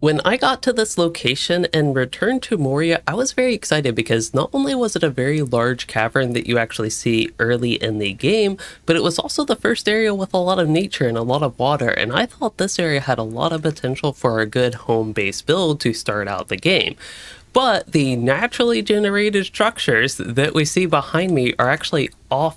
When I got to this location and returned to Moria, I was very excited because not only was it a very large cavern that you actually see early in the game, but it was also the first area with a lot of nature and a lot of water, and I thought this area had a lot of potential for a good home base build to start out the game. But the naturally generated structures that we see behind me are actually off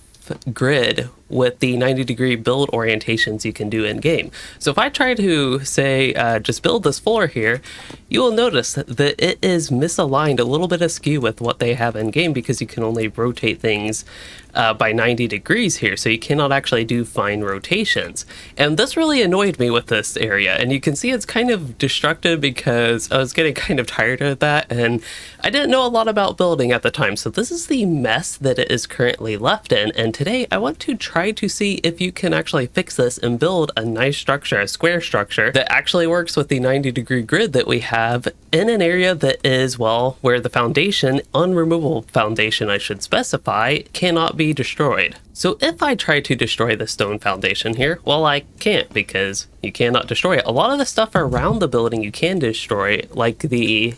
grid with the 90-degree build orientations you can do in game. So if I try to say just build this floor here, you will notice that it is misaligned, a little bit askew with what they have in game, because you can only rotate things by 90 degrees here, so you cannot actually do fine rotations. And this really annoyed me with this area, and you can see it's kind of destructive because I was getting kind of tired of that, and I didn't know a lot about building at the time. So this is the mess that it is currently left in, and today I want to try to see if you can actually fix this and build a nice structure, a square structure that actually works with the 90-degree grid that we have in an area that is, well, where the foundation, unremovable foundation I should specify, cannot be destroyed. So if I try to destroy the stone foundation here, well, I can't, because you cannot destroy it. A lot of the stuff around the building you can destroy, like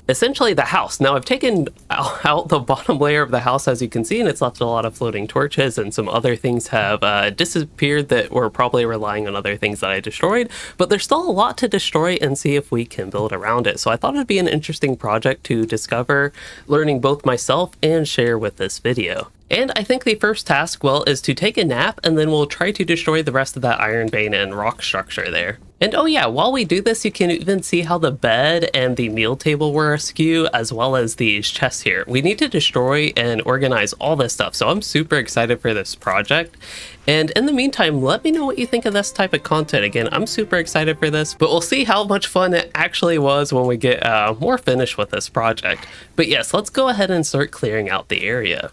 essentially the house. Now I've taken out the bottom layer of the house, as you can see, and it's left a lot of floating torches, and some other things have disappeared that were probably relying on other things that I destroyed, but there's still a lot to destroy and see if we can build around it. So I thought it'd be an interesting project to discover, learning both myself and share with this video. And I think the first task, well, is to take a nap, and then we'll try to destroy the rest of that iron vein and rock structure there. And oh yeah, while we do this, you can even see how the bed and the meal table were askew, as well as these chests here. We need to destroy and organize all this stuff, so I'm super excited for this project. And in the meantime, let me know what you think of this type of content. Again, I'm super excited for this, but we'll see how much fun it actually was when we get more finished with this project. But yes, let's go ahead and start clearing out the area.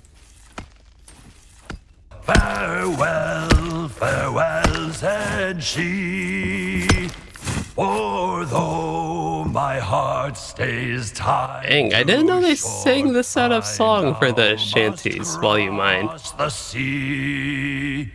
Farewell, farewell, said she, for though my heart stays tied. Dang, I didn't know they sang this out of song for the shanties, while you mind. The sea.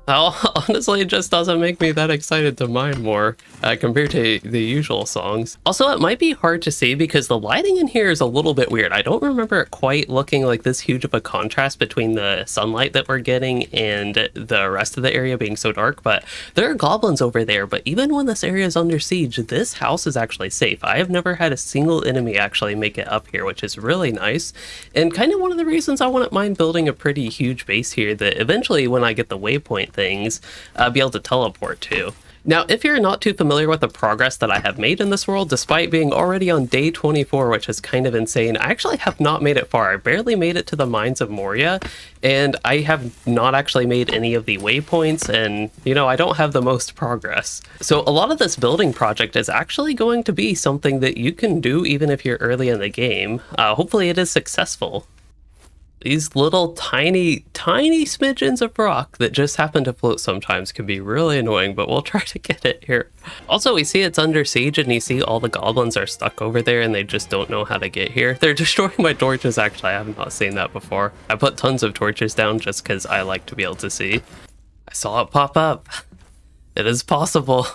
Oh, honestly, it just doesn't make me that excited to mine more compared to the usual songs. Also, it might be hard to see because the lighting in here is a little bit weird. I don't remember it quite looking like this huge of a contrast between the sunlight that we're getting and the rest of the area being so dark, but there are goblins over there. But even when this area is under siege, this house is actually safe. I have never had a single enemy actually make it up here, which is really nice. And kind of one of the reasons I wouldn't mind building a pretty huge base here that eventually, when I get the waypoint things, be able to teleport to. Now, if you're not too familiar with the progress that I have made in this world, despite being already on day 24, which is kind of insane, I actually have not made it far. I barely made it to the mines of Moria, and I have not actually made any of the waypoints, and, you know, I don't have the most progress. So a lot of this building project is actually going to be something that you can do even if you're early in the game. Hopefully it is successful. These little tiny smidgens of rock that just happen to float sometimes can be really annoying, but we'll try to get it here. Also, we see it's under siege, and you see all the goblins are stuck over there and they just don't know how to get here. They're destroying my torches, actually. I have not seen that before. I put tons of torches down just because I like to be able to see. I saw it pop up. It is possible.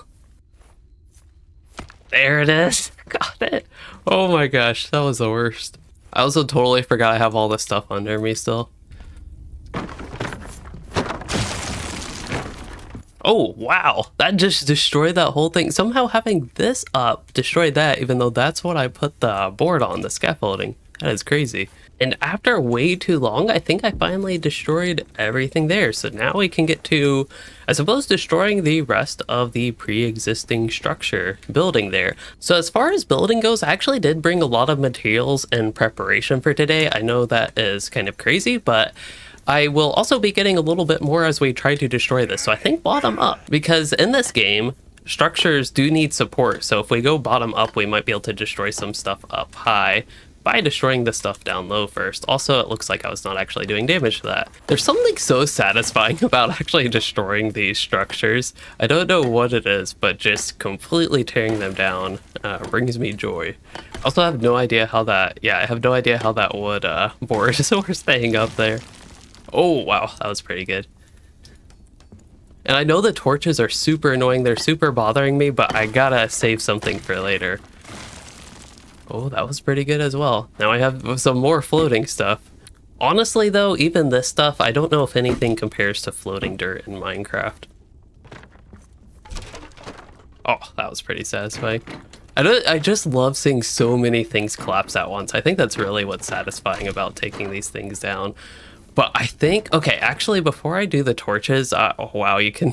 There it is. Got it. Oh my gosh, that was the worst. I also totally forgot I have all this stuff under me still. Oh, wow. That just destroyed that whole thing. Somehow having this up destroyed that, even though that's what I put the board on, the scaffolding. That is crazy. And after way too long, I think I finally destroyed everything there. So now we can get to, I suppose, destroying the rest of the pre-existing structure building there. So as far as building goes, I actually did bring a lot of materials in preparation for today. I know that is kind of crazy, but I will also be getting a little bit more as we try to destroy this. So I think bottom up, because in this game, structures do need support. So if we go bottom up, we might be able to destroy some stuff up high by destroying the stuff down low first. Also, it looks like I was not actually doing damage to that. There's something so satisfying about actually destroying these structures. I don't know what it is, but just completely tearing them down brings me joy. Also, I have no idea how that, I have no idea how that wood board is we're staying up there. Oh, wow, that was pretty good. And I know the torches are super annoying, they're super bothering me, but I gotta save something for later. Oh, that was pretty good as well. Now I have some more floating stuff. Honestly, though, even this stuff, I don't know if anything compares to floating dirt in Minecraft. Oh, that was pretty satisfying. I just love seeing so many things collapse at once. I think that's really what's satisfying about taking these things down. But I think, okay, actually, before I do the torches, oh, wow, you can...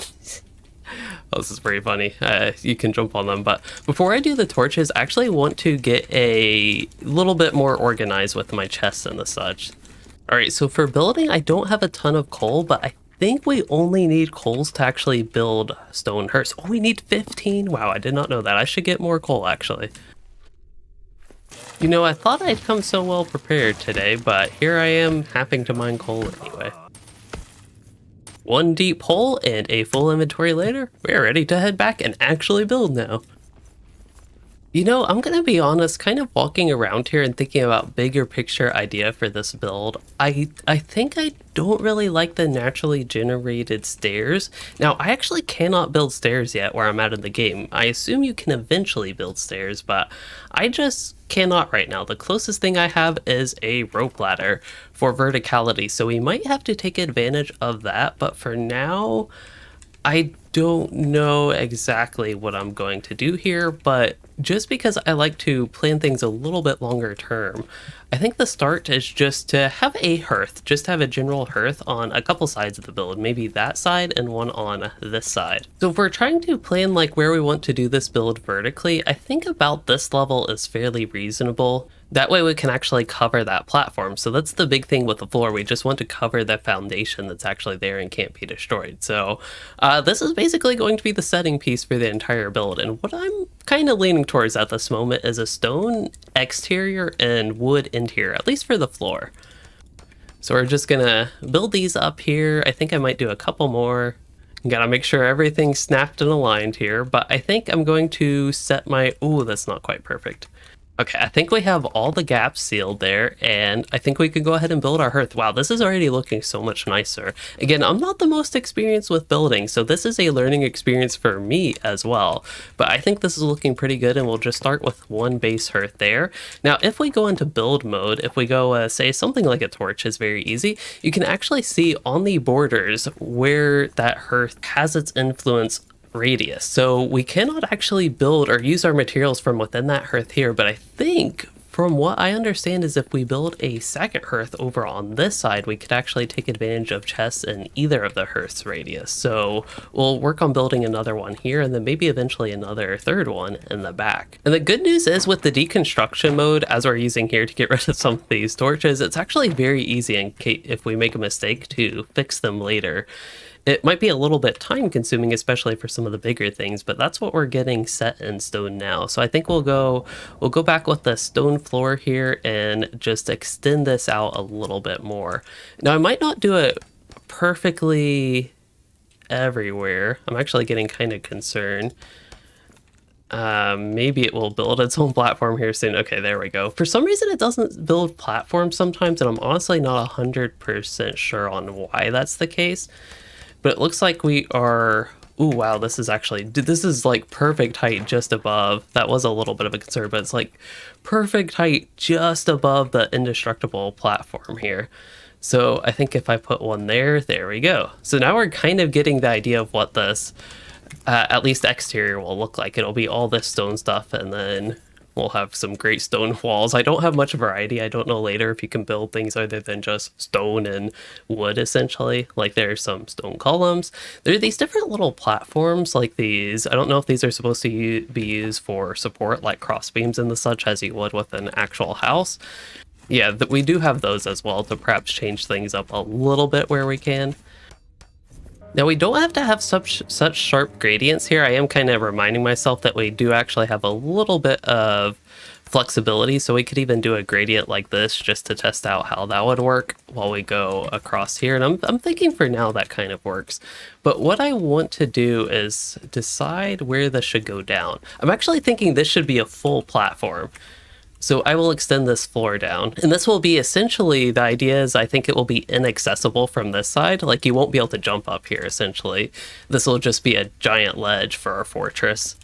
Oh, this is pretty funny. You can jump on them. But before I do the torches, I actually want to get a little bit more organized with my chests and the such. All right, so for building, I don't have a ton of coal, but I think we only need coals to actually build stone hearths. Oh, we need 15. Wow, I did not know that. I should get more coal, actually. You know, I thought I'd come so well prepared today, but here I am having to mine coal anyway. One deep hole and a full inventory later, we're ready to head back and actually build now. You know, I'm gonna be honest, kind of walking around here and thinking about bigger picture idea for this build. I think I don't really like the naturally generated stairs. Now, I actually cannot build stairs yet where I'm at in the game. I assume you can eventually build stairs, but I just cannot right now. The closest thing I have is a rope ladder for verticality, so we might have to take advantage of that, but for now, I don't know exactly what I'm going to do here, but just because I like to plan things a little bit longer term, I think the start is just to have a hearth, just have a general hearth on a couple sides of the build, maybe that side and one on this side. So if we're trying to plan like where we want to do this build vertically, I think about this level is fairly reasonable. That way we can actually cover that platform. So that's the big thing with the floor. We just want to cover the foundation that's actually there and can't be destroyed. So this is basically going to be the setting piece for the entire build. And what I'm kind of leaning towards at this moment is a stone exterior and wood interior, at least for the floor. So we're just gonna build these up here. I think I might do a couple more. Gotta make sure everything's snapped and aligned here, but I think I'm going to set my, oh, that's not quite perfect. Okay, I think we have all the gaps sealed there, and I think we can go ahead and build our hearth. Wow, this is already looking so much nicer. Again, I'm not the most experienced with building, so this is a learning experience for me as well. But I think this is looking pretty good, and we'll just start with one base hearth there. Now, if we go into build mode, if we go, say, something like a torch is very easy, you can actually see on the borders where that hearth has its influence radius. So we cannot actually build or use our materials from within that hearth here, but I think from what I understand is if we build a second hearth over on this side, we could actually take advantage of chests in either of the hearth's radius. So we'll work on building another one here and then maybe eventually another third one in the back. And the good news is with the deconstruction mode, as we're using here to get rid of some of these torches, it's actually very easy in case if we make a mistake to fix them later. It might be a little bit time consuming, especially for some of the bigger things, but that's what we're getting set in stone now. So I think we'll go back with the stone floor here and just extend this out a little bit more. Now I might not do it perfectly everywhere. I'm actually getting kind of concerned. Maybe it will build its own platform here soon. Okay, there we go. For some reason it doesn't build platforms sometimes, and I'm honestly not 100% sure on why that's the case. But it looks like we are, ooh, wow, this is like perfect height just above. That was a little bit of a concern, but it's like perfect height just above the indestructible platform here. So I think if I put one there we go. So now we're kind of getting the idea of what this, at least exterior will look like. It'll be all this stone stuff, and then we'll have some great stone walls. I don't have much variety. I don't know later if you can build things other than just stone and wood, essentially. Like there's some stone columns. There are these different little platforms like these. I don't know if these are supposed to be used for support, like cross beams and the such, as you would with an actual house. Yeah, we do have those as well to perhaps change things up a little bit where we can. Now we don't have to have such sharp gradients here. I am kind of reminding myself that we do actually have a little bit of flexibility, so we could even do a gradient like this just to test out how that would work while we go across here. And I'm thinking for now that kind of works. But what I want to do is decide where this should go down. I'm actually thinking this should be a full platform. So I will extend this floor down, and this will be essentially, the idea is I think it will be inaccessible from this side. Like you won't be able to jump up here, essentially. This will just be a giant ledge for our fortress.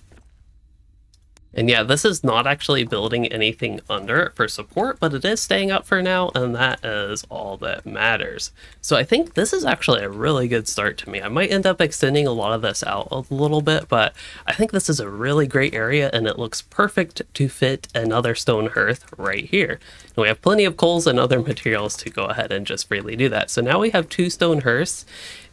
And yeah, this is not actually building anything under it for support, but it is staying up for now, and that is all that matters. So I think this is actually a really good start to me. I might end up extending a lot of this out a little bit, but I think this is a really great area, and it looks perfect to fit another stone hearth right here. And we have plenty of coals and other materials to go ahead and just freely do that. So now we have 2 stone hearths.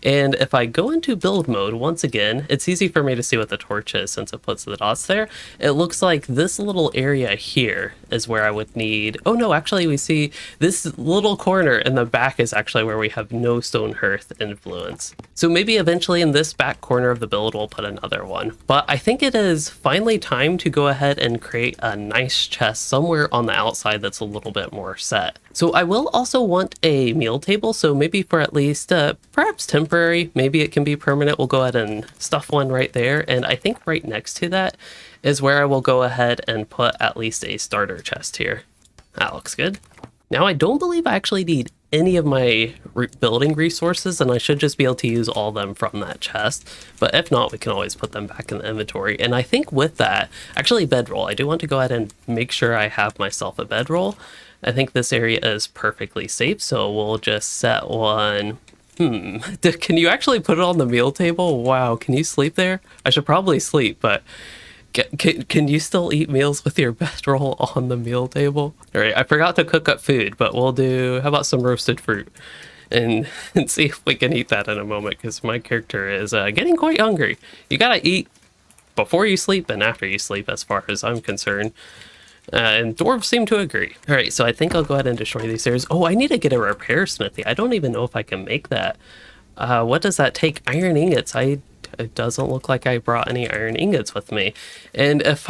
And if I go into build mode, once again, it's easy for me to see what the torch is since it puts the dots there. It looks like this little area here is where I would need... Oh no, actually we see this little corner in the back is actually where we have no stone hearth influence. So maybe eventually in this back corner of the build we'll put another one. But I think it is finally time to go ahead and create a nice chest somewhere on the outside that's a little bit more set. So I will also want a meal table, so maybe for at least perhaps temporary, maybe it can be permanent. We'll go ahead and stuff one right there, and I think right next to that is where I will go ahead and put at least a starter chest here. That looks good. Now I don't believe I actually need any of my building resources, and I should just be able to use all of them from that chest, but if not, we can always put them back in the inventory. And I think with that, actually bedroll, I do want to go ahead and make sure I have myself a bedroll. I think this area is perfectly safe, so we'll just set one. Can you actually put it on the meal table? Wow, can you sleep there? I should probably sleep, but can you still eat meals with your bedroll on the meal table? All right, I forgot to cook up food, but we'll do, how about some roasted fruit? And see if we can eat that in a moment, because my character is getting quite hungry. You gotta eat before you sleep and after you sleep, as far as I'm concerned. And dwarves seem to agree. All right, so I think I'll go ahead and destroy these stairs. Oh, I need to get a repair smithy. I don't even know if I can make that. What does that take? Iron ingots. It doesn't look like I brought any iron ingots with me. And if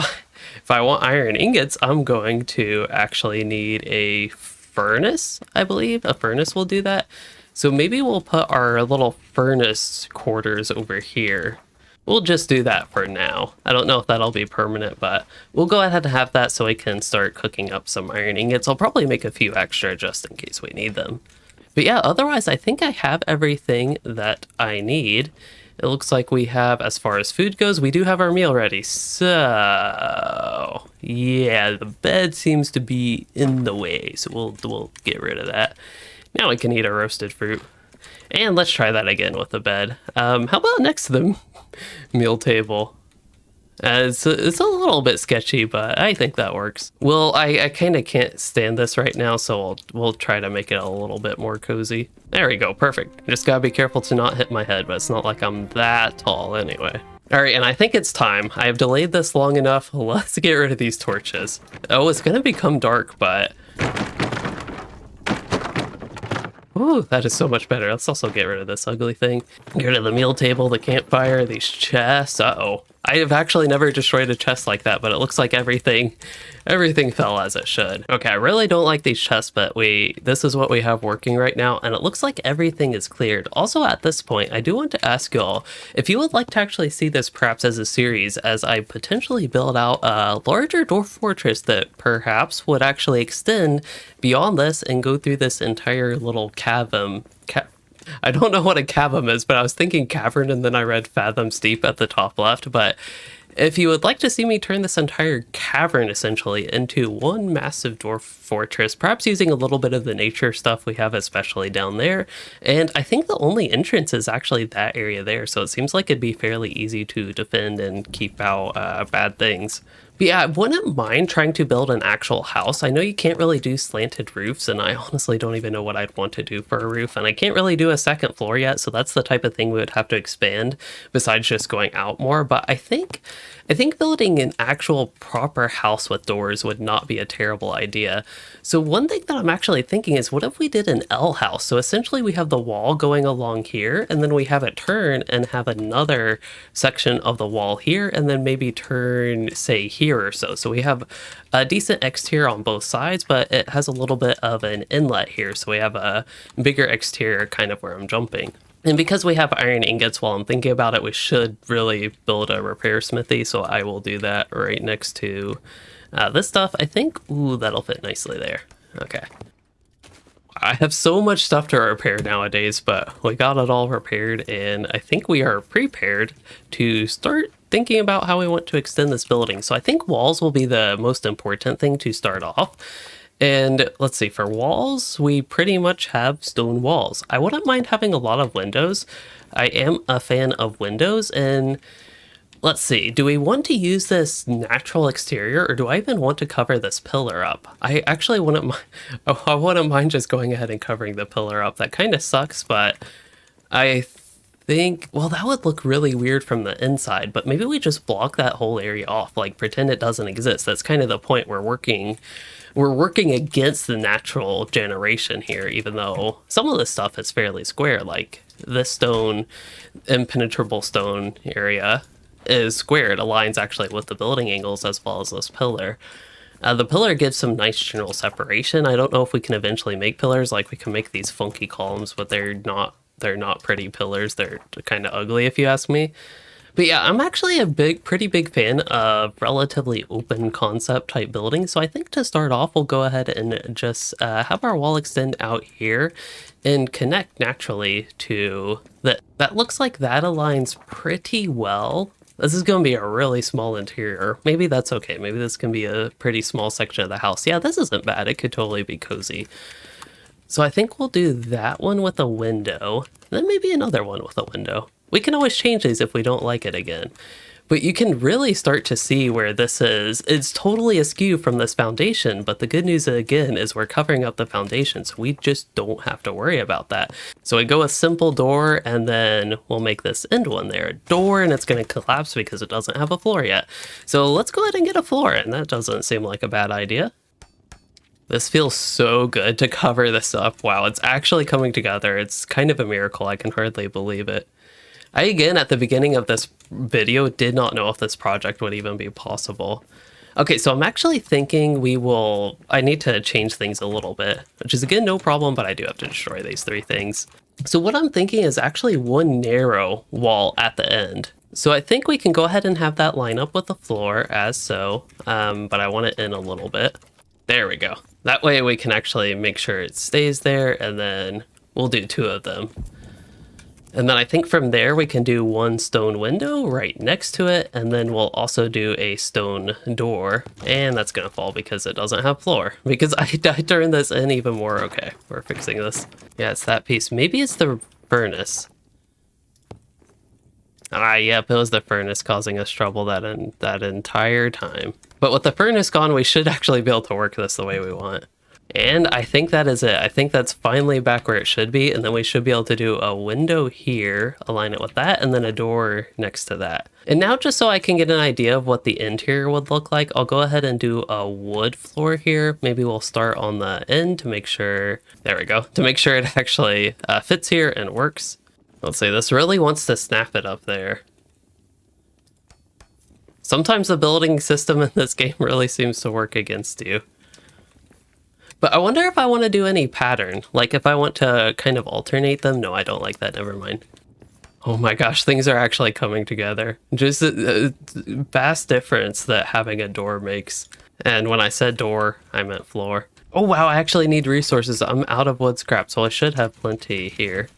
I want iron ingots, I'm going to actually need a furnace, I believe. A furnace will do that. So maybe we'll put our little furnace quarters over here. We'll just do that for now. I don't know if that'll be permanent, but we'll go ahead and have that so we can start cooking up some iron ingots. I'll probably make a few extra just in case we need them. But yeah, otherwise I think I have everything that I need. It looks like we have, as far as food goes, we do have our meal ready. So yeah, the bed seems to be in the way, so we'll get rid of that. Now we can eat a roasted fruit. And let's try that again with the bed. How about next to the meal table? It's a little bit sketchy, but I think that works. Well, I kind of can't stand this right now, so we'll try to make it a little bit more cozy. There we go, perfect. Just gotta be careful to not hit my head, but it's not like I'm that tall anyway. All right, and I think it's time. I have delayed this long enough. Let's get rid of these torches. Oh, it's gonna become dark, but... Ooh, that is so much better. Let's also get rid of this ugly thing. Get rid of the meal table, the campfire, these chests. Uh-oh. I have actually never destroyed a chest like that, but it looks like everything fell as it should. Okay, I really don't like these chests, but this is what we have working right now, and it looks like everything is cleared. Also, at this point, I do want to ask y'all if you would like to actually see this perhaps as a series, as I potentially build out a larger dwarf fortress that perhaps would actually extend beyond this and go through this entire little cavern. I don't know what a cavern is, but I was thinking cavern and then I read fathom steep at the top left. But if you would like to see me turn this entire cavern essentially into one massive dwarf fortress, perhaps using a little bit of the nature stuff we have, especially down there. And I think the only entrance is actually that area there. So it seems like it'd be fairly easy to defend and keep out bad things. But yeah, I wouldn't mind trying to build an actual house. I know you can't really do slanted roofs, and I honestly don't even know what I'd want to do for a roof, and I can't really do a second floor yet, so that's the type of thing we would have to expand besides just going out more. But I think building an actual proper house with doors would not be a terrible idea. So one thing that I'm actually thinking is, what if we did an L house? So essentially we have the wall going along here, and then we have it turn and have another section of the wall here, and then maybe turn, say, here or so. So we have a decent exterior on both sides, but it has a little bit of an inlet here. So we have a bigger exterior kind of where I'm jumping. And because we have iron ingots, while I'm thinking about it, we should really build a repair smithy. So I will do that right next to this stuff. I think, ooh, that'll fit nicely there. Okay. I have so much stuff to repair nowadays, but we got it all repaired, and I think we are prepared to start thinking about how we want to extend this building. So I think walls will be the most important thing to start off. And let's see, for walls, we pretty much have stone walls. I wouldn't mind having a lot of windows. I am a fan of windows, and let's see, do we want to use this natural exterior, or do I even want to cover this pillar up? I actually wouldn't mind, I wouldn't mind just going ahead and covering the pillar up. That kind of sucks, but I think, well, that would look really weird from the inside, but maybe we just block that whole area off, like pretend it doesn't exist. That's kind of the point. We're working against the natural generation here, even though some of this stuff is fairly square, like this stone, impenetrable stone area is square. It aligns actually with the building angles as well as this pillar. The pillar gives some nice general separation. I don't know if we can eventually make pillars, like we can make these funky columns, but they're not pretty pillars. They're kind of ugly if you ask me. But yeah, I'm actually a pretty big fan of relatively open concept type buildings. So I think to start off, we'll go ahead and just have our wall extend out here and connect naturally to that. That looks like that aligns pretty well. This is going to be a really small interior. Maybe that's okay. Maybe this can be a pretty small section of the house. Yeah, this isn't bad. It could totally be cozy. So I think we'll do that one with a window, and then maybe another one with a window. We can always change these if we don't like it again. But you can really start to see where this is. It's totally askew from this foundation, but the good news again is we're covering up the foundation, so we just don't have to worry about that. So we go a simple door, and then we'll make this end one there a door, and it's going to collapse because it doesn't have a floor yet. So let's go ahead and get a floor, and that doesn't seem like a bad idea. This feels so good to cover this up. Wow, it's actually coming together. It's kind of a miracle. I can hardly believe it. I, again, at the beginning of this video, did not know if this project would even be possible. Okay, so I'm actually thinking I need to change things a little bit, which is, again, no problem, but I do have to destroy these 3 things. So what I'm thinking is actually one narrow wall at the end. So I think we can go ahead and have that line up with the floor as so, but I want it in a little bit. There we go. That way we can actually make sure it stays there, and then we'll do 2 of them. And then I think from there we can do one stone window right next to it, and then we'll also do a stone door. And that's gonna fall because it doesn't have floor. Because I turned this in even more. Okay, we're fixing this. Yeah, it's that piece. Maybe it's the furnace. Ah, yep, it was the furnace causing us trouble that entire time. But with the furnace gone, we should actually be able to work this the way we want. And I think that is it. I think that's finally back where it should be, and then we should be able to do a window here, align it with that, and then a door next to that. And now, just so I can get an idea of what the interior would look like, I'll go ahead and do a wood floor here. Maybe we'll start on the end to make sure, there we go, to make sure it actually fits here and works. Let's see, this really wants to snap it up there. Sometimes the building system in this game really seems to work against you. But I wonder if I want to do any pattern, like if I want to kind of alternate them. No, I don't like that, never mind. Oh my gosh, things are actually coming together. Just a vast difference that having a door makes. And when I said door, I meant floor. Oh wow, I actually need resources. I'm out of wood scrap, so I should have plenty here.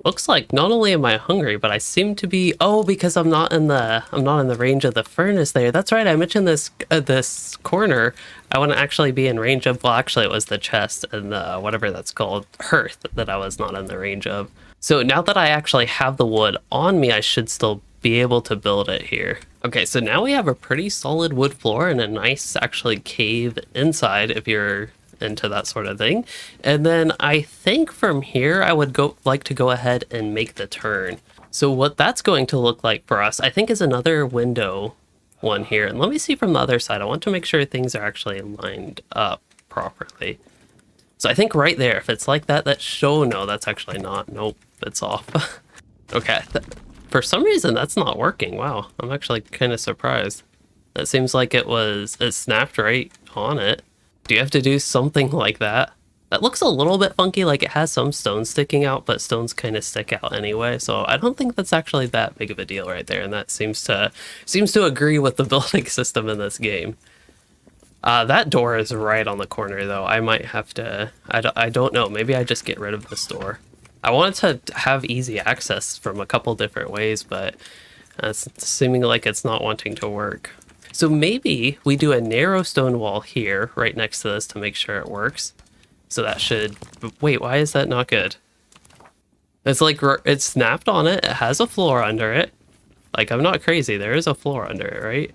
Looks like not only am I hungry, but I seem to be, because I'm not in the range of the furnace there. That's right, I mentioned this corner. I wouldn't actually be in range of, well, actually it was the chest and the whatever that's called, hearth, that I was not in the range of. So now that I actually have the wood on me, I should still be able to build it here. Okay, so now we have a pretty solid wood floor and a nice actually cave inside if you're into that sort of thing. And then I think from here I would like to go ahead and make the turn. So what that's going to look like for us, I think, is another window one here. And let me see from the other side. I want to make sure things are actually lined up properly. So I think right there, if it's like that, no, that's actually not. Nope, it's off. Okay, for some reason that's not working. Wow, I'm actually kind of surprised. That seems like it snapped right on it. Do you have to do something like that? That looks a little bit funky, like it has some stones sticking out, but stones kind of stick out anyway, so I don't think that's actually that big of a deal right there, and that seems to agree with the building system in this game. That door is right on the corner, though. I might have to, I don't know, maybe I just get rid of this door. I wanted to have easy access from a couple different ways, but It's seeming like it's not wanting to work. So maybe we do a narrow stone wall here, right next to this to make sure it works. So that should... Wait, why is that not good? It's like, it's snapped on it. It has a floor under it. Like, I'm not crazy. There is a floor under it, right?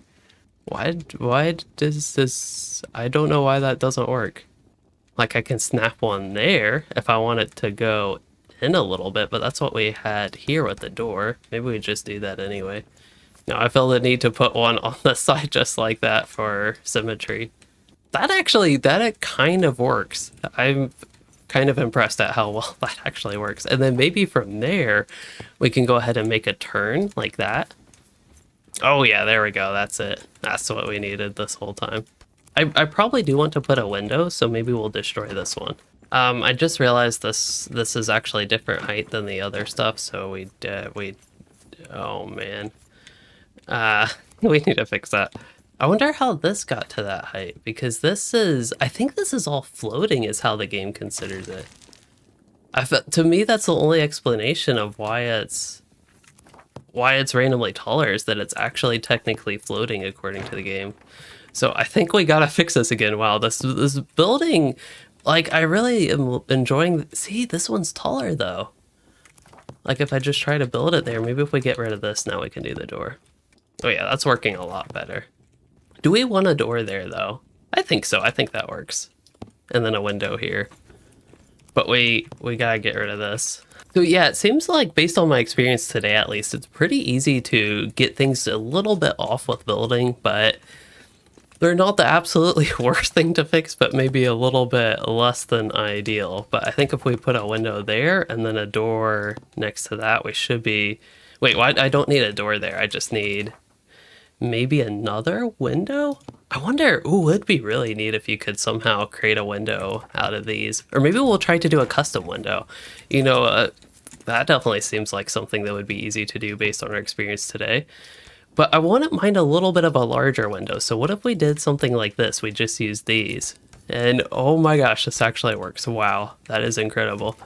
Why does this... I don't know why that doesn't work. Like, I can snap one there if I want it to go in a little bit, but that's what we had here with the door. Maybe we just do that anyway. No, I feel the need to put one on the side just like that for symmetry. That it kind of works. I'm kind of impressed at how well that actually works. And then maybe from there, we can go ahead and make a turn like that. Oh yeah, there we go. That's it. That's what we needed this whole time. I probably do want to put a window, so maybe we'll destroy this one. I just realized this is actually different height than the other stuff, so oh man. We need to fix that. I wonder how this got to that height, because I think this is all floating is how the game considers it. To me, that's the only explanation of why it's randomly taller, is that it's actually technically floating according to the game. So I think we gotta fix this again. Wow, this building, like, I really am enjoying. See, this one's taller though. Like, if I just try to build it there, maybe if we get rid of this, now we can do the door. Oh yeah, that's working a lot better. Do we want a door there though? I think so. I think that works. And then a window here. But we gotta get rid of this. So yeah, it seems like, based on my experience today at least, it's pretty easy to get things a little bit off with building, but they're not the absolutely worst thing to fix, but maybe a little bit less than ideal. But I think if we put a window there and then a door next to that, we should be... Wait, why? I don't need a door there. I just need maybe another window? I wonder, it'd be really neat if you could somehow create a window out of these. Or maybe we'll try to do a custom window. You know, that definitely seems like something that would be easy to do based on our experience today. But I wouldn't mind a little bit of a larger window. So what if we did something like this? We just use these. And oh my gosh, this actually works. Wow, that is incredible.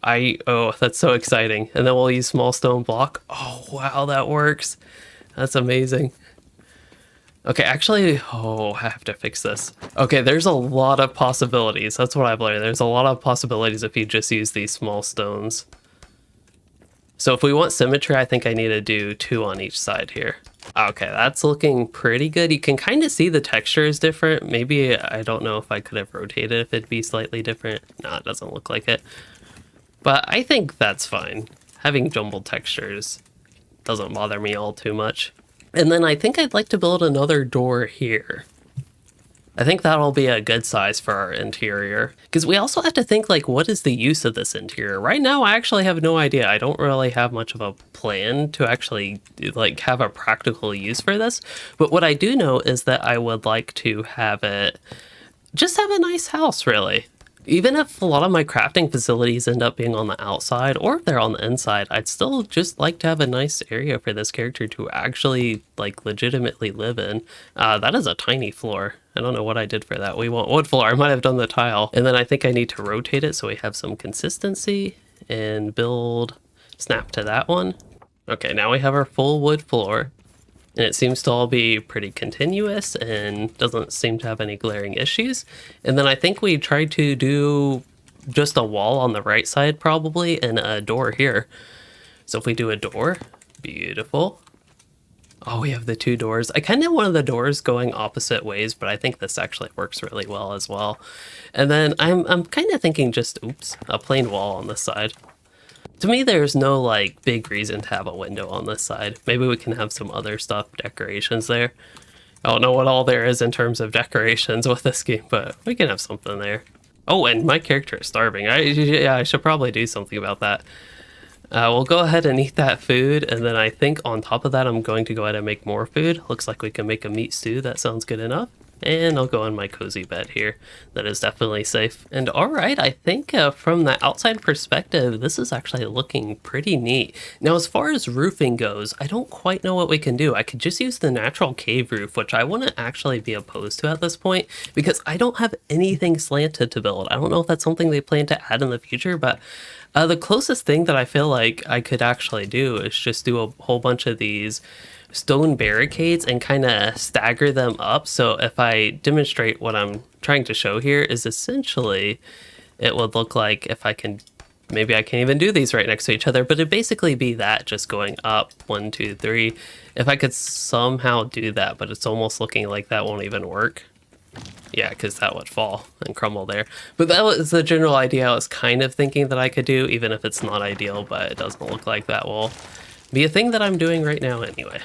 Oh, that's so exciting. And then we'll use small stone block. Oh, wow, that works. That's amazing. Okay, actually, I have to fix this. Okay, there's a lot of possibilities. That's what I've learned. There's a lot of possibilities if you just use these small stones. So if we want symmetry, I think I need to do 2 on each side here. Okay, that's looking pretty good. You can kind of see the texture is different. Maybe, I don't know if I could have rotated if it'd be slightly different. No, it doesn't look like it. But I think that's fine. Having jumbled textures doesn't bother me all too much. And then I think I'd like to build another door here. I think that'll be a good size for our interior. Because we also have to think, like, what is the use of this interior? Right now, I actually have no idea. I don't really have much of a plan to actually, like, have a practical use for this. But what I do know is that I would like to have it... just have a nice house, really. Even if a lot of my crafting facilities end up being on the outside, or if they're on the inside, I'd still just like to have a nice area for this character to actually, like, legitimately live in. That is a tiny floor. I don't know what I did for that. We want wood floor. I might have done the tile. And then I think I need to rotate it so we have some consistency and snap to that one. Okay, now we have our full wood floor. And it seems to all be pretty continuous and doesn't seem to have any glaring issues. And then I think we tried to do just a wall on the right side probably and a door here. So if we do a door, beautiful. Oh, we have the 2 doors. I kind of wanted the doors going opposite ways, but I think this actually works really well as well. And then I'm kind of thinking just, a plain wall on this side. To me, there's no, like, big reason to have a window on this side. Maybe we can have some other stuff, decorations there. I don't know what all there is in terms of decorations with this game, but we can have something there. Oh, and my character is starving. I should probably do something about that. We'll go ahead and eat that food, and then I think on top of that, I'm going to go ahead and make more food. Looks like we can make a meat stew. That sounds good enough. And I'll go in my cozy bed here. That is definitely safe. And all right, I think from the outside perspective, this is actually looking pretty neat. Now, as far as roofing goes, I don't quite know what we can do. I could just use the natural cave roof, which I wouldn't actually be opposed to at this point, because I don't have anything slanted to build. I don't know if that's something they plan to add in the future, but the closest thing that I feel like I could actually do is just do a whole bunch of these stone barricades and kind of stagger them up. So if I demonstrate what I'm trying to show here is essentially it would look like if I can, maybe I can't even do these right next to each other, but it'd basically be that just going up 1, 2, 3. If I could somehow do that, but it's almost looking like that won't even work. Yeah, because that would fall and crumble there. But that was the general idea I was kind of thinking that I could do, even if it's not ideal, but it doesn't look like that will be a thing that I'm doing right now anyway.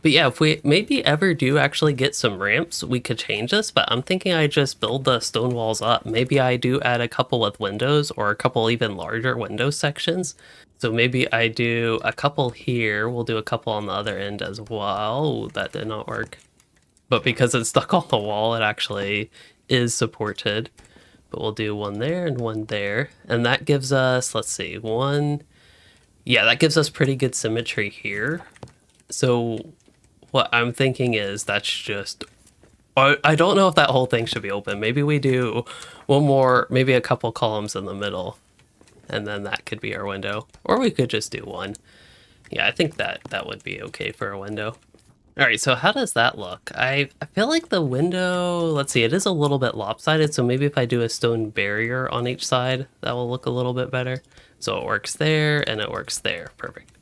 But yeah, if we maybe ever do actually get some ramps, we could change this, but I'm thinking I just build the stone walls up. Maybe I do add a couple with windows or a couple even larger window sections. So maybe I do a couple here. We'll do a couple on the other end as well. Ooh, that did not work. But because it's stuck on the wall, it actually is supported. But we'll do one there and one there. And that gives us, let's see, one. Yeah, that gives us pretty good symmetry here. So what I'm thinking is that's just, I don't know if that whole thing should be open. Maybe we do one more, maybe a couple columns in the middle, and then that could be our window. Or we could just do one. Yeah, I think that would be okay for a window. All right, so how does that look? I feel like the window, let's see, it is a little bit lopsided, so maybe if I do a stone barrier on each side, that will look a little bit better. So it works there, and it works there. Perfect.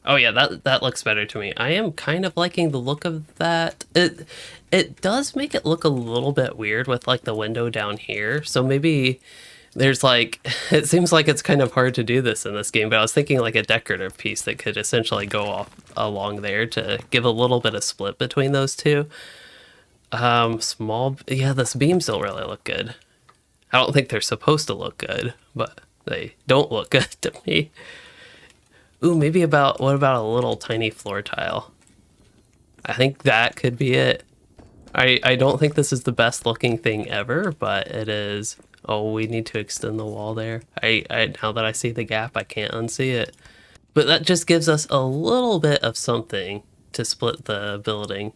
Oh yeah, that looks better to me. I am kind of liking the look of that. It does make it look a little bit weird with like the window down here. So maybe there's like, it seems like it's kind of hard to do this in this game, but I was thinking like a decorative piece that could essentially go off along there to give a little bit of split between those two. Yeah, this beams don't really look good. I don't think they're supposed to look good, but they don't look good to me. Ooh, maybe what about a little tiny floor tile? I think that could be it. I don't think this is the best looking thing ever, but it is. Oh, we need to extend the wall there. Now that I see the gap, I can't unsee it. But that just gives us a little bit of something to split the building.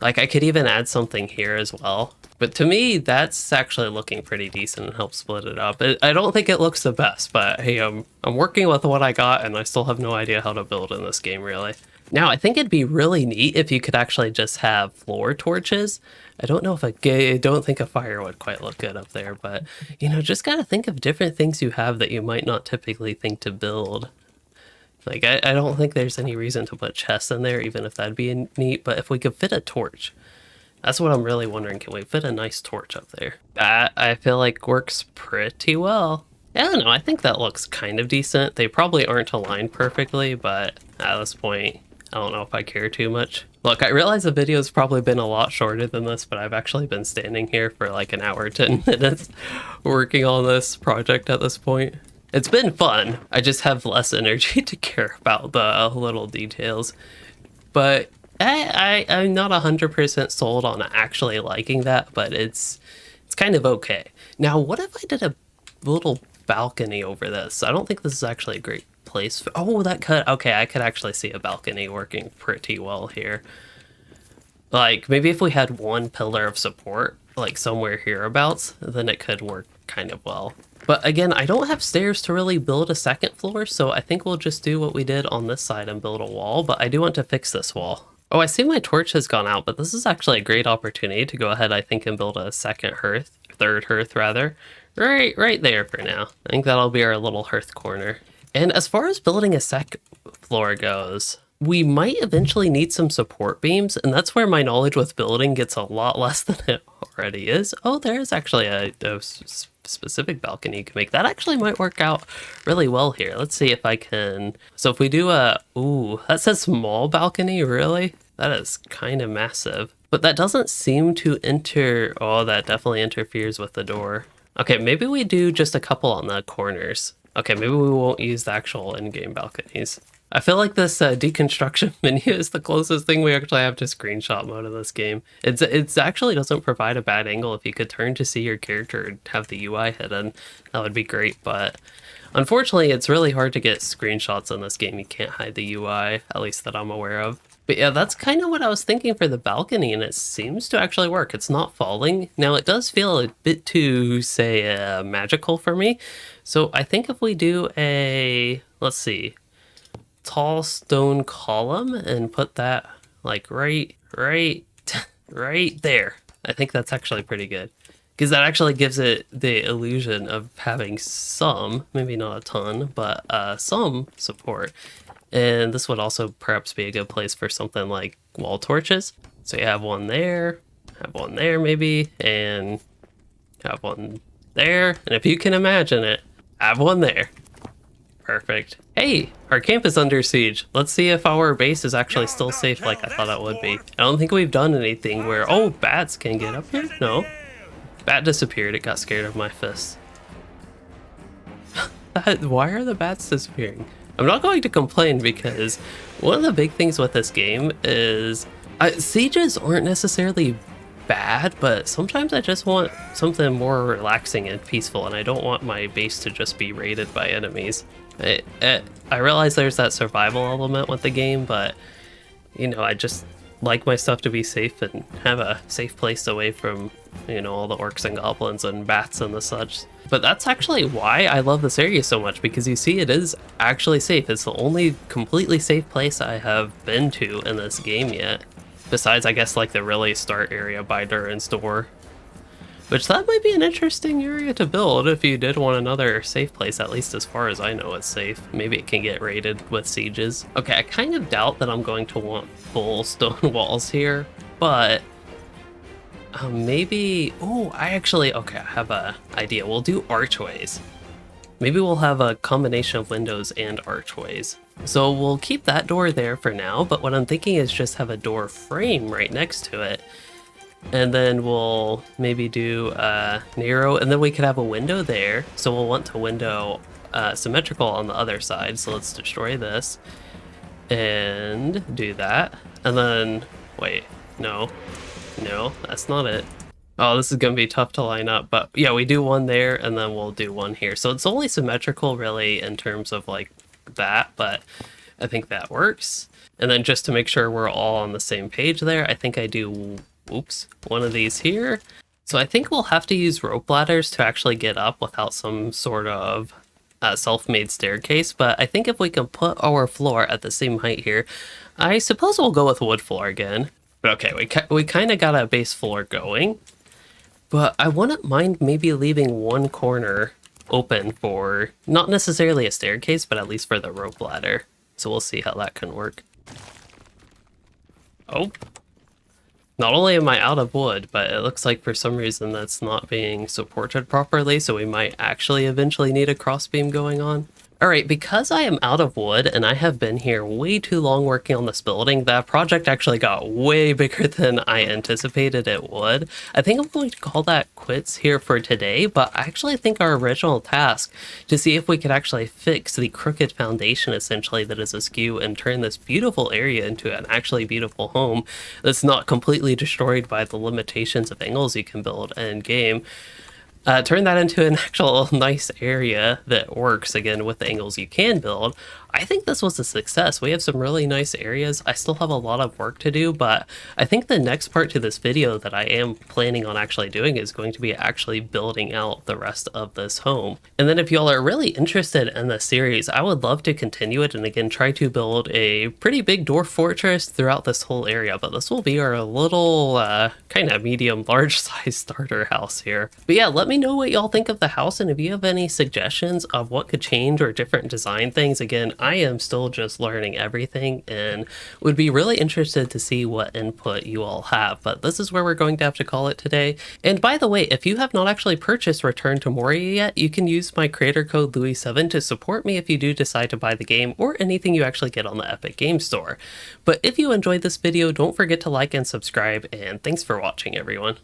Like I could even add something here as well. But to me, that's actually looking pretty decent and helps split it up. I don't think it looks the best, but hey, I'm working with what I got and I still have no idea how to build in this game, really. Now, I think it'd be really neat if you could actually just have floor torches. I don't know if I don't think a fire would quite look good up there, but you know, just gotta think of different things you have that you might not typically think to build. Like, I don't think there's any reason to put chests in there, even if that'd be neat, but if we could fit a torch, that's what I'm really wondering. Can we fit a nice torch up there? That, I feel like, works pretty well. I don't know, I think that looks kind of decent. They probably aren't aligned perfectly, but at this point, I don't know if I care too much. Look, I realize the video's probably been a lot shorter than this, but I've actually been standing here for like an hour, 10 minutes working on this project at this point. It's been fun. I just have less energy to care about the little details. But I'm not 100% sold on actually liking that, but it's kind of okay. Now, what if I did a little balcony over this? I don't think this is actually a great place for, oh, that could, okay, I could actually see a balcony working pretty well here. Like, maybe if we had one pillar of support, like somewhere hereabouts, then it could work kind of well. But again, I don't have stairs to really build a second floor, so I think we'll just do what we did on this side and build a wall, but I do want to fix this wall. Oh, I see my torch has gone out, but this is actually a great opportunity to go ahead, I think, and build a second hearth, third hearth rather, right there for now. I think that'll be our little hearth corner. And as far as building a second floor goes, we might eventually need some support beams, and that's where my knowledge with building gets a lot less than it already is. Oh, there's actually a specific balcony you can make. That actually might work out really well here. Let's see if I can. So if we do ooh, that says small balcony, really? That is kind of massive. But that doesn't seem to oh, that definitely interferes with the door. Okay, maybe we do just a couple on the corners. Okay, maybe we won't use the actual in-game balconies. I feel like this deconstruction menu is the closest thing we actually have to screenshot mode in this game. It's actually doesn't provide a bad angle. If you could turn to see your character and have the UI hidden, that would be great. But unfortunately, it's really hard to get screenshots in this game. You can't hide the UI, at least that I'm aware of. But yeah, that's kind of what I was thinking for the balcony, and it seems to actually work. It's not falling. Now, it does feel a bit too, say, magical for me. So I think if we do a, let's see, tall stone column and put that like right there. I think that's actually pretty good because that actually gives it the illusion of having some, maybe not a ton, but some support. And this would also perhaps be a good place for something like wall torches. So you have one there maybe, and have one there. And if you can imagine it, have one there. Perfect. Hey, our camp is under siege. Let's see if our base is actually still safe like I thought it would be. I don't think we've done anything where, oh, bats can get up here? No. Bat disappeared. It got scared of my fists. Why are the bats disappearing? I'm not going to complain because one of the big things with this game is sieges aren't necessarily bad, but sometimes I just want something more relaxing and peaceful, and I don't want my base to just be raided by enemies. I realize there's that survival element with the game, but you know, I just like my stuff to be safe and have a safe place away from, you know, all the orcs and goblins and bats and the such. But that's actually why I love this area so much, because you see it is actually safe. It's the only completely safe place I have been to in this game yet. Besides, I guess, like the really start area by Durin's door. Which that might be an interesting area to build if you did want another safe place, at least as far as I know it's safe. Maybe it can get raided with sieges. Okay, I kind of doubt that I'm going to want full stone walls here, but maybe, oh, okay, I have a idea. We'll do archways. Maybe we'll have a combination of windows and archways. So we'll keep that door there for now, but what I'm thinking is just have a door frame right next to it. And then we'll maybe do narrow, and then we could have a window there. So we'll want to window symmetrical on the other side. So let's destroy this and do that. And then, wait, no, that's not it. Oh, this is gonna be tough to line up, but yeah, we do one there and then we'll do one here. So it's only symmetrical really in terms of like that, but I think that works. And then just to make sure we're all on the same page there, I think I do, oops, one of these here. So I think we'll have to use rope ladders to actually get up without some sort of self-made staircase. But I think if we can put our floor at the same height here, I suppose we'll go with wood floor again. But okay, we kind of got a base floor going. But I wouldn't mind maybe leaving one corner open for, not necessarily a staircase, but at least for the rope ladder. So we'll see how that can work. Oh. Not only am I out of wood, but it looks like for some reason that's not being supported properly, so we might actually eventually need a crossbeam going on. Alright, because I am out of wood and I have been here way too long working on this building, that project actually got way bigger than I anticipated it would. I think I'm going to call that quits here for today, but I actually think our original task to see if we could actually fix the crooked foundation essentially that is askew and turn this beautiful area into an actually beautiful home that's not completely destroyed by the limitations of angles you can build in game. Turn that into an actual nice area that works again with the angles you can build. I think this was a success. We have some really nice areas. I still have a lot of work to do, but I think the next part to this video that I am planning on actually doing is going to be actually building out the rest of this home. And then if y'all are really interested in this series, I would love to continue it and again try to build a pretty big dwarf fortress throughout this whole area, but this will be our little kind of medium large size starter house here. But yeah, let me know what y'all think of the house, and if you have any suggestions of what could change or different design things. Again, I am still just learning everything and would be really interested to see what input you all have, but this is where we're going to have to call it today. And by the way, if you have not actually purchased Return to Moria yet, you can use my creator code Louis7 to support me if you do decide to buy the game or anything you actually get on the Epic Game Store. But if you enjoyed this video, don't forget to like and subscribe, and thanks for watching everyone.